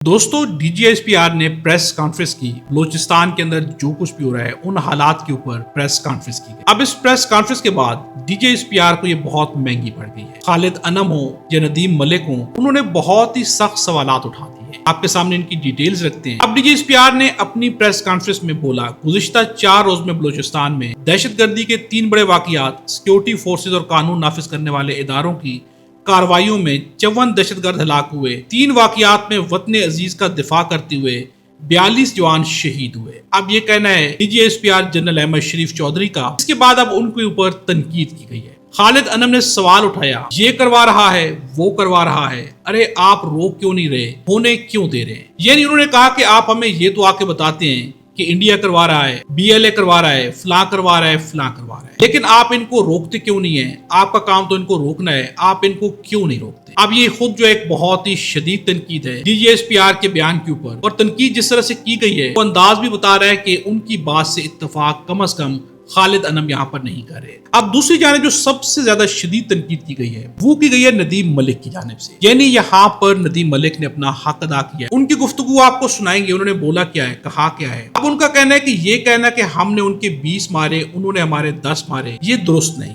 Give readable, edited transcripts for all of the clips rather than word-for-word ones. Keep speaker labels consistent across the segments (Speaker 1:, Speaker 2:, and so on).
Speaker 1: دوستو D G S P R نے press conference کی، بلوچستان کے اندر جو کچھ بھی ہو رہا ہے ان حالات کے اوپر پریس کانفرنس کی گئی۔ اب اس پریس کانفرنس کے بعد D G S P R کو یہ بہت مہنگی پڑ گئی ہے۔ خالد انم ہو یا ندیم ملک ہو، انہوں نے بہت ہی سخت سوالات اٹھا دیے ہیں۔ آپ کے سامنے ان کی ڈیٹیلز رکھتے ہیں۔ اب D G S P R نے اپنی پریس کانفرنس میں بولا، گزشتہ 4 روز میں بلوچستان میں دہشت گردی کے 3 بڑے واقعات، سیکیورٹی فورسز اور قانون نافذ کرنے والے اداروں کی کارروائیوں میں 54 دہشت گرد ہلاک ہوئے۔ 3 واقعات میں وطن عزیز کا دفاع کرتے ہوئے 42 جوان شہید ہوئے۔ اب یہ کہنا ہے D G S P R general Ahmed Sharif Chaudhry کا۔ اس کے بعد اب ان کے اوپر تنقید کی گئی ہے۔ خالد انم نے سوال اٹھایا، یہ کروا رہا ہے، وہ کروا رہا ہے، ارے آپ روک کیوں نہیں رہے، ہونے کیوں دے رہے ہیں؟ یعنی انہوں نے کہا کہ آپ ہمیں یہ تو آ کے بتاتے ہیں کہ انڈیا کروا رہا ہے، بی ایل اے کروا رہا ہے، فلاں کروا رہا ہے، فلاں کروا رہا ہے، لیکن آپ ان کو روکتے کیوں نہیں ہیں؟ آپ کا کام تو ان کو روکنا ہے، آپ ان کو کیوں نہیں روکتے؟ اب یہ خود جو ایک بہت ہی شدید تنقید ہے D G S P R کے بیان کے اوپر، اور تنقید جس طرح سے کی گئی ہے وہ انداز بھی بتا رہا ہے کہ ان کی بات سے اتفاق کم از کم خالد انم یہاں پر نہیں کر رہے۔ اب دوسری جانب جو سب سے زیادہ شدید تنقید کی گئی ہے وہ کی گئی ہے ندیم ملک کی جانب سے۔ یعنی یہاں پر ندیم ملک نے اپنا حق ادا کیا ہے۔ ان کی گفتگو آپ کو سنائیں گے، انہوں نے بولا کیا ہے، کہا کیا ہے۔ اب ان کا کہنا ہے کہ یہ کہنا کہ ہم نے ان کے 20 مارے، انہوں نے ہمارے 10 مارے، یہ درست نہیں۔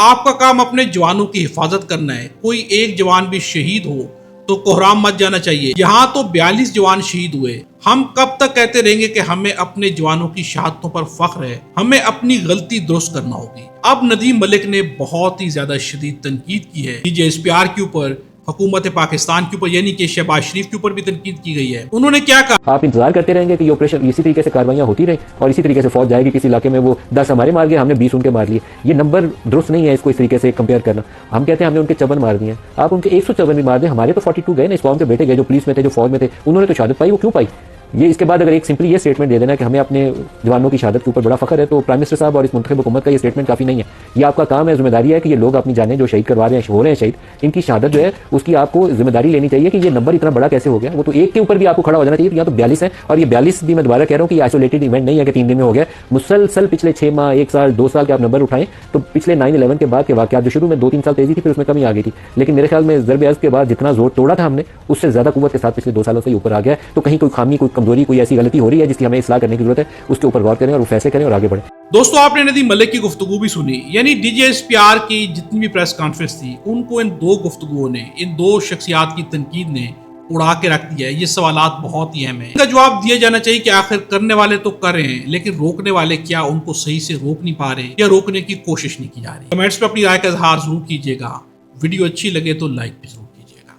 Speaker 1: آپ کا کام اپنے جوانوں کی حفاظت کرنا ہے۔ کوئی ایک جوان بھی شہید ہو تو کوحرام مت جانا چاہیے۔ یہاں تو 42 جوان شہید ہوئے۔ ہم کب تک کہتے رہیں گے کہ ہمیں اپنے جوانوں کی شہادتوں پر فخر ہے، ہمیں اپنی غلطی درست کرنا ہوگی۔ اب ندیم ملک نے بہت ہی زیادہ شدید تنقید کی ہے D G S P R کے اوپر، حکومت پاکستان کے اوپر، یعنی کہ شہباز شریف کے اوپر بھی تنقید کی گئی ہے۔ انہوں نے کیا کہا؟
Speaker 2: آپ انتظار کرتے رہیں گے کہ یہ آپریشن اسی طریقے سے کاروائیاں ہوتی رہیں اور اسی طریقے سے فوج جائے گی کسی علاقے میں، وہ 10 ہمارے مار گئے، ہم نے 20 ان کے مار لیے۔ یہ نمبر درست نہیں ہے اس کو اس طریقے سے کمپیئر کرنا۔ ہم کہتے ہیں ہم نے ان کے 54 مار دیے، آپ ان کے 154 بھی مار دیں، ہمارے تو 42 گئے نا، اس قوم کے بیٹے گئے جو پولیس میں تھے، جو فوج میں تھے، انہوں نے تو شہادت پائی، وہ کیوں پائی؟ یہ اس کے بعد اگر ایک سمپلی یہ اسٹیٹمنٹ دے دینا کہ ہمیں اپنے جوانوں کی شہادت کے اوپر بڑا فخر ہے، تو پرائم منسٹر صاحب اور اس منتخب حکومت کا یہ اسٹیٹمنٹ کافی نہیں ہے۔ یہ آپ کا کام ہے، ذمہ داری ہے کہ یہ لوگ اپنی جانیں جو شہید کروا رہے ہیں، ہو رہے ہیں شہید، ان کی شہادت جو ہے اس کی آپ کو ذمہ داری لینی چاہیے کہ یہ نمبر اتنا بڑا کیسے ہو گیا۔ وہ تو ایک کے اوپر بھی آپ کو کھڑا ہو جانا چاہیے، یہاں تو 42 ہیں، اور یہ 42 بھی میں دوبارہ کہہ رہا ہوں کہ یہ آئسولیٹڈ ایونٹ نہیں ہے کہ 3 دن میں ہو گیا۔ مسلسل پچھلے 6 ماہ، 1 سال، 2 سال کے آپ نمبر اٹھائیں تو پچھلے 9/11 کے بعد کے واقعات جو شروع میں 2-3 سال تیزی تھی، پھر اس میں کمی آ گئی تھی، لیکن میرے خیال میں ضرب عضب کے بعد جتنا زور توڑا تھا ہم نے، اس سے زیادہ قوت کے ساتھ پچھلے 2 سالوں سے اوپر آ گیا ہے۔ تو کہیں کوئی خامی، کوئی کمزوری، کوئی ایسی غلطی ہو رہی ہے جس کی ہمیں اصلاح کرنے کی ضرورت ہے، اس کے اوپر غور کریں اور وہ فیصلے کریں اور آگے بڑھیں۔
Speaker 1: دوستو آپ نے ندیم ملک کی گفتگو بھی سنی، یعنی D G S P R کی جتنی بھی پریس کانفرنس تھی ان کو ان 2 گفتگوؤں نے، ان 2 شخصیات کی تنقید نے اڑا کے رکھ دیا ہے۔ یہ سوالات بہت ہی اہم ہیں، ان کا جواب دیا جانا چاہیے کہ آخر کرنے والے تو کر رہے ہیں، لیکن روکنے والے کیا ان کو صحیح سے روک نہیں پا رہے یا روکنے کی کوشش نہیں کی جا رہی؟ کمنٹس پہ اپنی رائے کا اظہار ضرور کیجیے گا۔ ویڈیو اچھی لگے تو لائک بھی ضرور